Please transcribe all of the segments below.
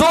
2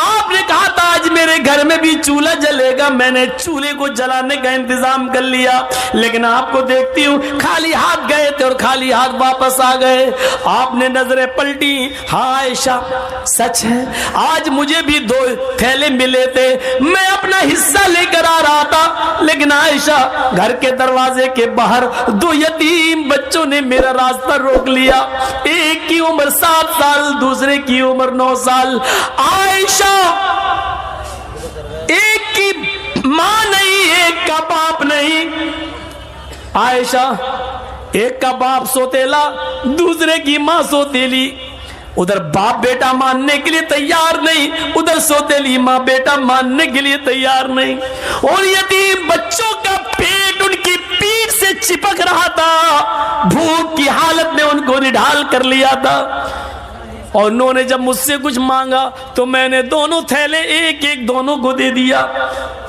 آپ نے کہا تھا آج میرے گھر میں بھی چولہا جلے گا, میں نے چولہے کو جلانے کا انتظام کر لیا, لیکن آپ کو دیکھتی ہوں خالی ہاتھ گئے تھے اور خالی ہاتھ واپس آ گئے. آپ نے نظریں پلٹی, ہاں عائشہ سچ ہے, آج مجھے بھی 2 تھیلے ملے تھے, میں اپنا حصہ لے کر آ رہا تھا, لیکن عائشہ گھر کے دروازے کے باہر 2 یتیم بچوں نے میرا راستہ روک لیا. ایک کی عمر 7 سال, دوسرے کی عمر 9 سال. عائشہ ایک کی ماں نہیں, ایک کا باپ نہیں. عائشہ ایک کا باپ سوتیلا, دوسرے کی ماں سوتیلی. ادھر باپ بیٹا ماننے کے لیے تیار نہیں, ادھر سوتیلی ماں بیٹا ماننے کے لیے تیار نہیں. اور یتیم بچوں کا پیٹ ان کی پیٹھ سے چپک رہا تھا, بھوک کی حالت میں ان کو نڈھال کر لیا تھا. اور انہوں نے جب مجھ سے کچھ مانگا تو میں نے دونوں تھیلے ایک ایک دونوں کو دے دیا.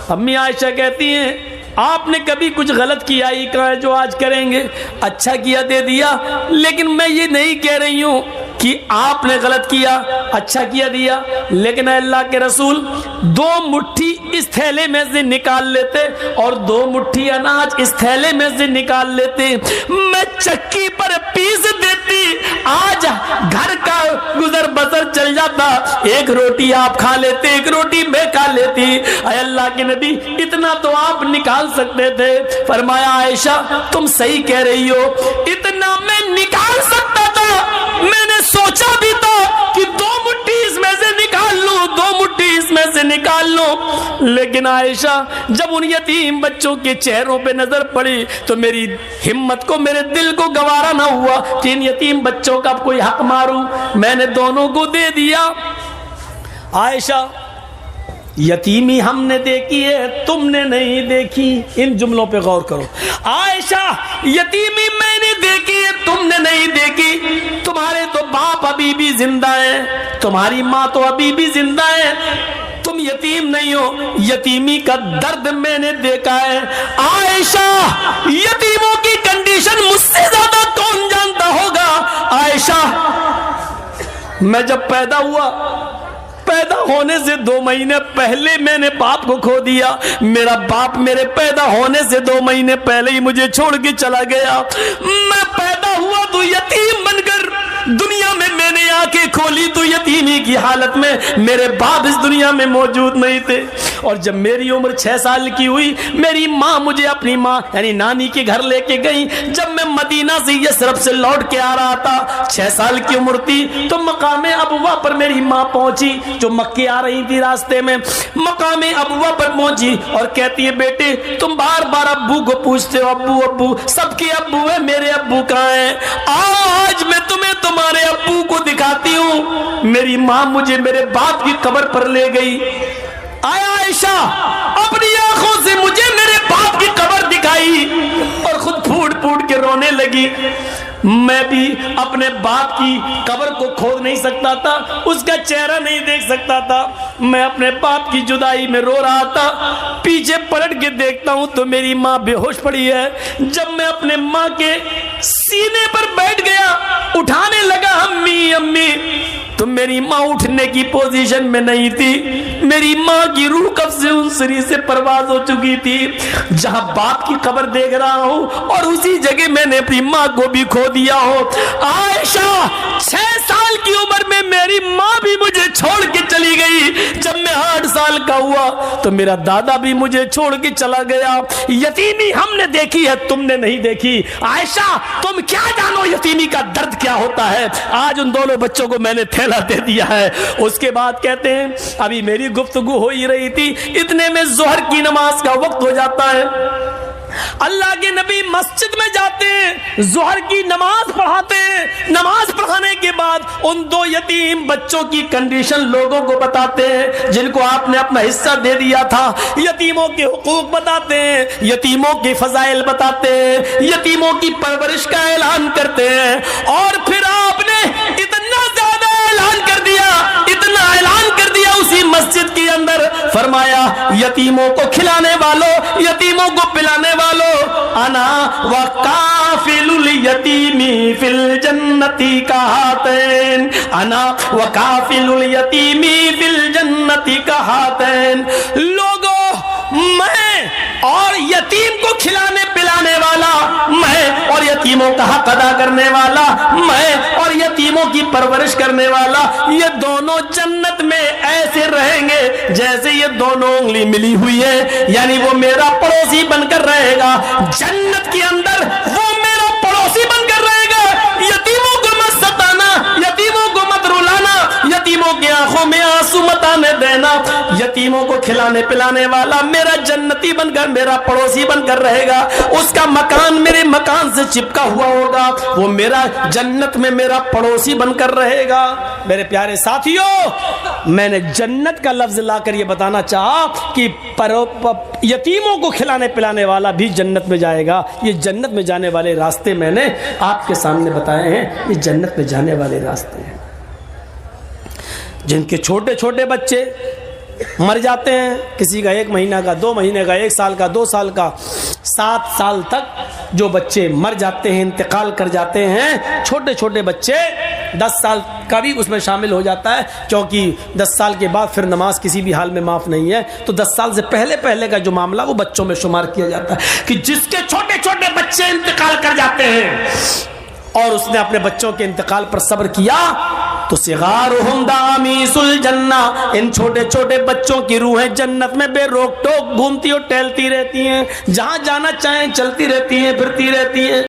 امی عائشہ کہتی ہیں آپ نے کبھی کچھ غلط کیا ہی کہاں ہے جو آج کریں گے, اچھا کیا دے دیا. لیکن میں یہ نہیں کہہ رہی ہوں کہ آپ نے غلط کیا, اچھا کیا دیا, لیکن اللہ کے رسول 2 مٹھی اس تھیلے میں سے نکال لیتے اور 2 مٹھی اناج اس تھیلے میں سے نکال لیتے, میں چکی پر پیس دیتی, آج گھر کا گزر بسر چل جاتا. 1 روٹی آپ کھا لیتے, 1 روٹی میں کھا لیتی. اے اللہ کے نبی اتنا تو آپ نکال سکتے تھے. فرمایا عائشہ تم صحیح کہہ رہی ہو, اتنا میں نکال سکتا تھا, میں نے سوچا بھی تھا کہ 2 مٹھی اس میں سے نکال لوں, 2 مٹھی اس میں سے نکال لوں. لیکن عائشہ جب ان یتیم بچوں کے چہروں پہ نظر پڑی تو میری ہمت کو, میرے دل کو گوارا نہ ہوا کہ ان یتیم بچوں کا کوئی حق ماروں. میں نے دونوں کو دے دیا. عائشہ یتیمی ہم نے دیکھی ہے, تم نے نہیں دیکھی. ان جملوں پہ غور کرو. عائشہ یتیمی میں نے دیکھی ہے, تم نے نہیں دیکھی. تمہارے تو باپ ابھی بھی زندہ ہیں, تمہاری ماں تو ابھی بھی زندہ ہے, تم یتیم نہیں ہو. یتیمی کا درد میں نے دیکھا ہے. عائشہ یتیموں کی کنڈیشن مجھ سے زیادہ کون جانتا ہوگا. عائشہ میں جب پیدا ہوا, پیدا ہونے سے 2 مہینے پہلے میں نے باپ کو کھو دیا. میرا باپ میرے پیدا ہونے سے 2 مہینے پہلے ہی مجھے چھوڑ کے چلا گیا. میں پیدا ہوا تو یتیم بن کر دنیا میں نے آنکھیں کھولی تو یتیمی کی حالت میں میرے باپ اس دنیا میں موجود نہیں تھے. اور جب میری عمر 6 سال کی ہوئی, میری ماں مجھے اپنی ماں یعنی نانی کے گھر لے کے گئی. جب میں مدینہ سے یثرب سے لوٹ کے آ رہا تھا, 6 سال کی عمر تھی, تو مقام ابوا پر میری ماں پہنچی جو مکے آ رہی تھی. راستے میں مقام ابوا پر پہنچی اور کہتی ہے بیٹے تم بار بار ابو کو پوچھتے ہو, ابو ابو, سب کے ابو ہیں, میرے ابو کہاں ہیں؟ آج میں تمہیں تمہارے ابو کو دکھاتی ہوں. میری ماں مجھے میرے باپ کی قبر پر لے گئی. آیا عائشہ اپنی آنکھوں سے مجھے میرے باپ کی قبر دکھائی اور خود پھوٹ پھوٹ کے رونے لگی. میں بھی اپنے باپ کی قبر کو کھود نہیں سکتا تھا, اس کا چہرہ نہیں دیکھ سکتا تھا. میں اپنے باپ کی جدائی میں رو رہا تھا. پیچھے پلٹ کے دیکھتا ہوں تو میری ماں بے ہوش پڑی ہے. جب میں اپنے ماں کے سینے پر بیٹھ گیا, اٹھانے لگا امی امی, تو میری ماں اٹھنے کی پوزیشن میں نہیں تھی. میری ماں کی روح کب سے انسری سے پرواز ہو چکی تھی. جہاں باپ کی قبر دیکھ رہا ہوں اور اسی جگہ میں نے اپنی ماں کو بھی کھو دیا ہو. عائشہ 6 سال کی عمر میں میری ماں بھی مجھے چھوڑ کے چلی گئی. جب میں 8 سال کا ہوا تو میرا دادا بھی مجھے چھوڑ کے چلا گیا. یتیمی ہم نے دیکھی ہے, تم نے نہیں دیکھی. عائشہ تم کیا جانو یتیمی کا درد کیا ہوتا ہے. آج ان دونوں بچوں کو میں نے تھیلا دے دیا ہے. اس کے بعد کہتے ہیں ابھی میری گفتگو ہو ہی رہی تھی, اتنے میں ظہر کی نماز کا وقت ہو جاتا ہے. اللہ کے نبی مسجد میں جاتے ہیں, ظہر کی نماز پڑھاتے ہیں. نماز پڑھانے کے بعد ان 2 یتیم بچوں کی کنڈیشن لوگوں کو بتاتے ہیں جن کو آپ نے اپنا حصہ دے دیا تھا. یتیموں کے حقوق بتاتے ہیں, یتیموں کے فضائل بتاتے ہیں, یتیموں کی پرورش کا اعلان کرتے ہیں. اور پھر آپ نے اتنا زیادہ اعلان کر دیا, اتنا اعلان کر دیا اسی مسجد کے اندر. فرمایا یتیموں کو کھلانے والوں, یتیموں کو پلانے والوں, انا وقال وکافل الیتیم فی الجنۃ کہاتین، انا وکافل الیتیم فی الجنۃ کہاتین۔ لوگوں، میں اور یتیم کو کھلانے پلانے والا، میں اور یتیموں کا حق ادا کرنے والا، میں اور یتیموں کی پرورش کرنے والا، یہ دونوں جنت میں ایسے رہیں گے جیسے یہ دونوں انگلی ملی ہوئی ہے، یعنی وہ میرا پڑوسی بن کر رہے گا جنت کے اندر، وہ میرا پڑوسی بن کر رہے گا۔ یتیموں کو مت ستانا، یتیموں کو مت رلانا، یتیموں کی آنکھوں میں آنسو مت آنے دینا، یتیموں کو کھلانے پلانے والا میرا جنتی بن کر، میرا پڑوسی بن کر رہے گا، اس کا مکان میرے مکان سے چپکا ہوا ہوگا، وہ میرا جنت میں میرا پڑوسی بن کر رہے گا۔ میرے پیارے ساتھیوں، میں نے جنت کا لفظ لا کر یہ بتانا چاہا کہ یتیموں کو کھلانے پلانے والا بھی جنت میں جائے گا۔ یہ جنت میں جانے والے راستے میں نے آپ کے سامنے بتائے ہیں، یہ جنت میں جانے والے راستے ہیں۔ جن کے چھوٹے چھوٹے بچے مر جاتے ہیں، کسی کا 1 مہینہ کا، 2 مہینے کا، 1 سال کا، 2 سال کا، 7 سال تک جو بچے مر جاتے ہیں، انتقال کر جاتے ہیں، چھوٹے چھوٹے بچے، 10 سال کا بھی اس میں شامل ہو جاتا ہے، کیونکہ 10 سال کے بعد پھر نماز کسی بھی حال میں معاف نہیں ہے، تو 10 سال سے پہلے کا جو معاملہ وہ بچوں میں شمار کیا جاتا ہے کہ جس کے چھوٹے چھوٹے بچے انتقال کر جاتے ہیں اور اس نے اپنے بچوں کے انتقال پر صبر کیا، تو صغارہم دامیس الجنہ، ان چھوٹے چھوٹے بچوں کی روحیں جنت میں بے روک ٹوک گھومتی اور ٹہلتی رہتی ہیں، جہاں جانا چاہیں چلتی رہتی ہیں، پھرتی رہتی ہیں۔